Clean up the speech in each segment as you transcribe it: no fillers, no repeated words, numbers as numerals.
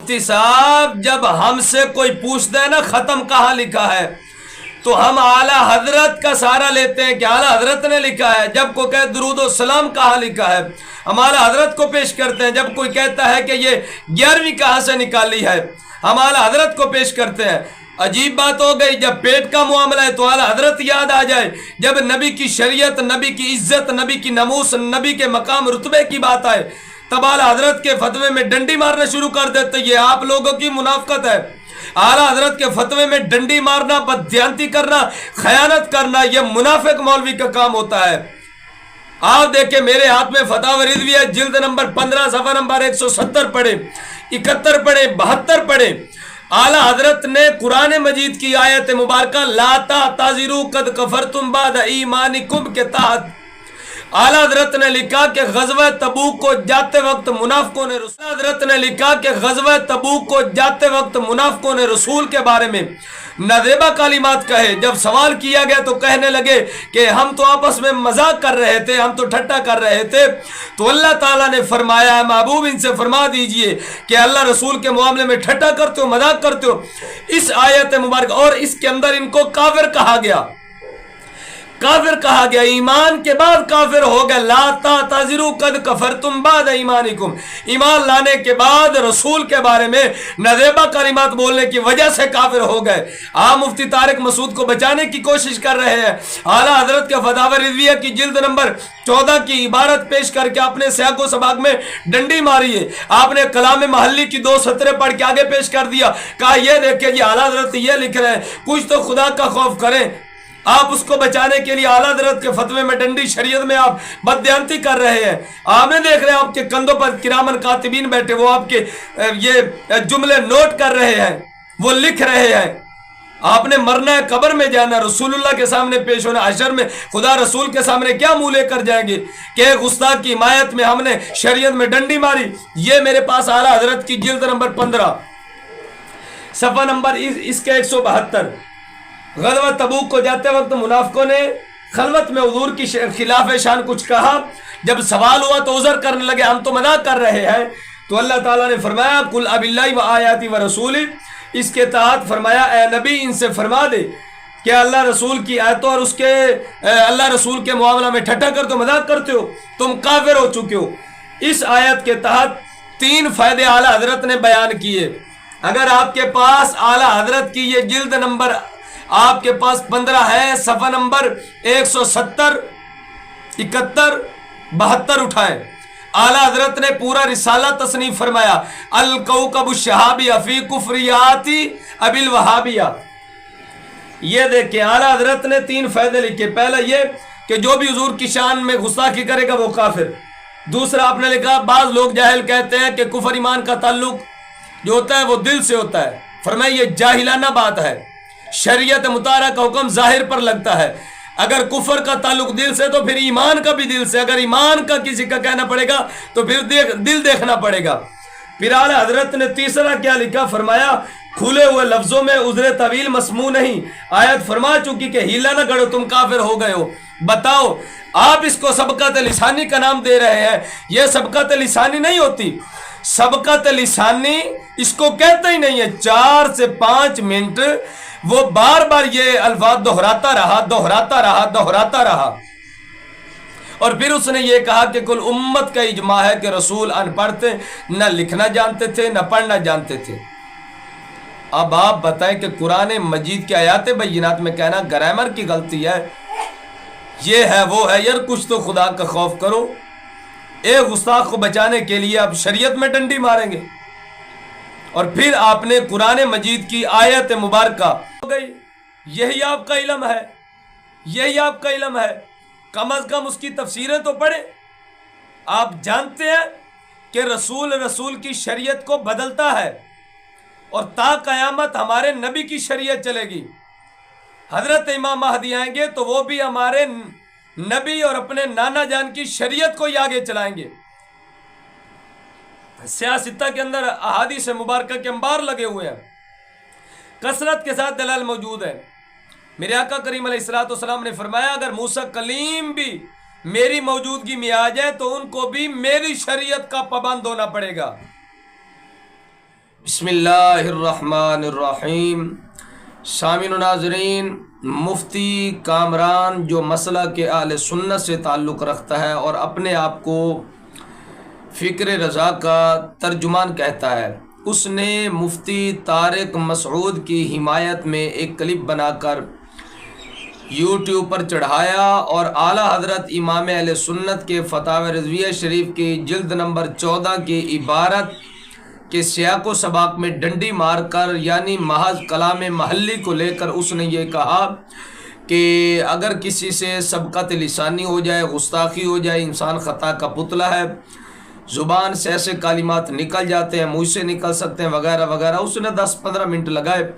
مفتی صاحب جب ہم سے کوئی پوچھتا ہے نا ختم کہاں لکھا ہے تو ہم اعلیٰ حضرت کا سہارا لیتے ہیں کہ اعلیٰ حضرت نے لکھا ہے. جب کوئی کہے درود و سلام کہاں لکھا ہے ہم اعلیٰ حضرت کو پیش کرتے ہیں. جب کوئی کہتا ہے کہ یہ 11ویں کہاں سے نکالی ہے ہم اعلیٰ حضرت کو پیش کرتے ہیں. عجیب بات ہو گئی جب پیٹ کا معاملہ ہے تو اعلیٰ حضرت یاد آ جائے. جب نبی کی شریعت، نبی کی عزت، نبی کی ناموس، نبی کے مقام رتبے کی بات آئے تب اعلیٰ حضرت کے فتوے میں ڈنڈی مارنا شروع کر دیتے. یہ آپ لوگوں کی منافقت ہے. اعلیٰ حضرت کے فتوے میں ڈنڈی مارنا، بددیانتی کرنا، خیانت کرنا یہ منافق مولوی کا کام ہوتا ہے. آپ دیکھیں میرے ہاتھ میں فتاوی رضویہ جلد نمبر 15 صفحہ نمبر 170 پڑھیں، 71 پڑھیں، 72 پڑھیں. اعلیٰ حضرت نے قرآن مجید کی آیت مبارکہ لا تعتذروا قد کفرتم بعد ایمانکم کے تحت اعلیٰ حضرت نے لکھا کہ غزوہ تبوک کو جاتے وقت منافقوں نے رسول کے بارے میں نازیبا کلمات کہے. جب سوال کیا گیا تو کہنے لگے کہ ہم تو آپس میں مذاق کر رہے تھے، ہم تو ٹھٹا کر رہے تھے. تو اللہ تعالیٰ نے فرمایا ہے محبوب ان سے فرما دیجئے کہ اللہ رسول کے معاملے میں ٹھٹا کرتے ہو، مذاق کرتے ہو. اس آیت مبارک اور اس کے اندر ان کو کافر کہا گیا، کافر کہا گیا، ایمان کے بعد کافر ہو گئے. لا تعتذروا قد کفرتم بعد ایمانکم، ایمان لانے کے بعد رسول کے بارے میں نازیبا کلمات بولنے کی وجہ سے کافر ہو گئے. آپ مفتی طارق مسعود کو بچانے کی کوشش کر رہے ہیں. اعلیٰ حضرت کے فتاوی رضویہ کی جلد نمبر 14 کی عبارت پیش کر کے اپنے سیاق و سباق میں ڈنڈی ماری ہے. آپ نے کلام محلی کی 2 سطریں پڑھ کے آگے پیش کر دیا، کہا یہ دیکھیں یہ اعلیٰ حضرت یہ لکھ رہے ہیں، کچھ تو خدا کا خوف کریں. آپ اس کو بچانے کے لیے اعلیٰ حضرت کے فتوے میں ڈنڈی، شریعت میں آپ بددیانتی کر رہے ہیں. آپ نے دیکھ رہے ہیں آپ کے کندھوں پر کرامن کاتبین بیٹھے، وہ آپ کے یہ جملے نوٹ کر رہے ہیں، وہ لکھ رہے ہیں. آپ نے مرنا ہے، قبر میں جانا، رسول اللہ کے سامنے پیش ہونا، حشر میں خدا رسول کے سامنے کیا منہ لے کر جائیں گے کہ ایک استاد کی حمایت میں ہم نے شریعت میں ڈنڈی ماری. یہ میرے پاس اعلیٰ حضرت کی جلد نمبر 15 صفحہ نمبر اس کے 172. غزوہ تبوک کو جاتے وقت منافقوں نے خلوت میں حضور کی خلاف شان کچھ کہا. جب سوال ہوا تو عذر کرنے لگے ہم تو مذاق کر رہے ہیں. تو اللہ تعالیٰ نے فرمایا قل اباللہ و آیاتی و رسولی، اس کے تحت فرمایا اے نبی ان سے فرما دے کہ اللہ رسول کی آیتوں اور اس کے اللہ رسول کے معاملہ میں ٹھٹھا کرتے ہو، مذاق کرتے ہو، تم کافر ہو چکے ہو. اس آیت کے تحت 3 فائدے اعلیٰ حضرت نے بیان کیے. اگر آپ کے پاس اعلیٰ حضرت کی یہ جلد نمبر آپ کے پاس 15 ہے، صفحہ نمبر 170، 71، 72 اٹھائیں. اعلیٰ حضرت نے پورا رسالہ تصنیف فرمایا الکوکب الشہابیہ فی کفریات ابی الوہابیہ. یہ دیکھیں اعلیٰ حضرت نے 3 فائدے لکھے. پہلا یہ کہ جو بھی حضور کی شان میں گستاخی کرے گا وہ کافر. دوسرا آپ نے لکھا بعض لوگ جاہل کہتے ہیں کہ کفر ایمان کا تعلق جو ہوتا ہے وہ دل سے ہوتا ہے. فرمایا یہ جاہلانہ بات ہے، شریعت مطالعہ کا حکم ظاہر پر لگتا ہے. اگر کفر کا تعلق دل سے تو پھر ایمان کا بھی دل سے. اگر ایمان کا کسی کا کہنا پڑے گا تو پھر دل دیکھنا پڑے گا. پھر اعلیٰ حضرت نے تیسرا کیا لکھا، فرمایا کھلے ہوئے لفظوں میں عذر طویل مسموع نہیں. آیت فرما چکی کہ ہیلا نہ گڑو تم کافر ہو گئے ہو. بتاؤ آپ اس کو سبقت لسانی کا نام دے رہے ہیں. یہ سبقت لسانی نہیں ہوتی. سبقت لسانی اس کو کہتے ہی نہیں ہے. 4 سے 5 منٹ وہ بار بار یہ الفاظ دہراتا رہا اور پھر اس نے یہ کہا کہ کل امت کا اجماع ہے کہ رسول ان پڑھ تھے، نہ لکھنا جانتے تھے نہ پڑھنا جانتے تھے. اب آپ بتائیں کہ قرآن مجید کے آیات بینات میں کہنا گرامر کی غلطی ہے، یہ ہے وہ ہے. یار کچھ تو خدا کا خوف کرو. ایک گستاخ کو بچانے کے لیے آپ شریعت میں ڈنڈی ماریں گے اور پھر آپ نے قرآن مجید کی آیت مبارکہ ہو گئی. یہی آپ کا علم ہے، یہی آپ کا علم ہے. کم از کم اس کی تفسیریں تو پڑھیں. آپ جانتے ہیں کہ رسول کی شریعت کو بدلتا ہے اور تا قیامت ہمارے نبی کی شریعت چلے گی. حضرت امام مہدی آئیں گے تو وہ بھی ہمارے نبی اور اپنے نانا جان کی شریعت کو ہی آگے چلائیں گے. سیاستہ کے اندر احادیث مبارکہ کے انبار لگے ہوئے ہیں، کثرت کے ساتھ دلائل موجود ہیں. میرے آقا کریم علیہ الصلوۃ والسلام نے فرمایا اگر موسیٰ کلیم بھی میری موجودگی میں آ جائے تو ان کو بھی میری شریعت کا پابند ہونا پڑے گا. بسم اللہ الرحمن الرحیم۔ سامعین و ناظرین، مفتی کامران جو مسئلہ کے اہل سنت سے تعلق رکھتا ہے اور اپنے آپ کو فکر رضا کا ترجمان کہتا ہے، اس نے مفتی طارق مسعود کی حمایت میں ایک کلپ بنا کر یوٹیوب پر چڑھایا اور اعلیٰ حضرت امام اہل سنت کے فتاوی رضویہ شریف کی جلد نمبر 14 کی عبارت کے سیاق و سباق میں ڈنڈی مار کر، یعنی محض کلام محلی کو لے کر اس نے یہ کہا کہ اگر کسی سے سبقت لسانی ہو جائے، گستاخی ہو جائے، انسان خطا کا پتلا ہے، زبان سے ایسے کلمات نکل جاتے ہیں، منہ سے نکل سکتے ہیں وغیرہ وغیرہ۔ اس نے 10-15 منٹ لگائے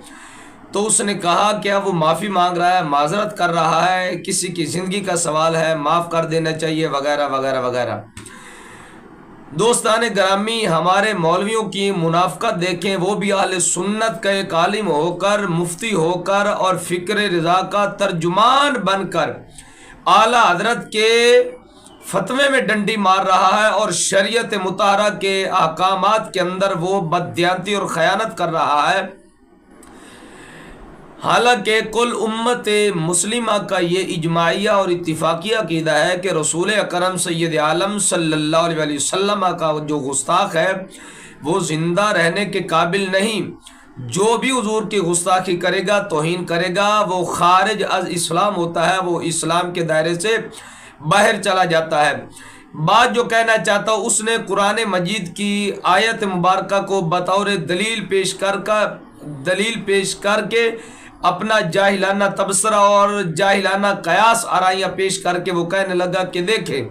تو اس نے کہا کہ اب وہ معافی مانگ رہا ہے، معذرت کر رہا ہے، کسی کی زندگی کا سوال ہے، معاف کر دینا چاہیے وغیرہ وغیرہ وغیرہ۔ دوستان گرامی، ہمارے مولویوں کی منافقت دیکھیں، وہ بھی اہل سنت کا ایک عالم ہو کر، مفتی ہو کر اور فکر رضا کا ترجمان بن کر اعلیٰ حضرت کے فتوے میں ڈنڈی مار رہا ہے اور شریعت مطہرہ کے احکامات کے اندر وہ بددیانتی اور خیانت کر رہا ہے۔ حالانکہ کل امت مسلمہ کا یہ اجماعیہ اور اتفاقی عقیدہ ہے کہ رسول اکرم سید عالم صلی اللہ علیہ وسلم کا جو گستاخ ہے وہ زندہ رہنے کے قابل نہیں۔ جو بھی حضور کی گستاخی کرے گا، توہین کرے گا، وہ خارج از اسلام ہوتا ہے، وہ اسلام کے دائرے سے باہر چلا جاتا ہے۔ بات جو کہنا چاہتا ہوں، اس نے قرآن مجید کی آیت مبارکہ کو بطور دلیل پیش کر کے اپنا جاہلانہ تبصرہ اور جاہلانہ قیاس آرائیاں پیش کر کے وہ کہنے لگا کہ دیکھیں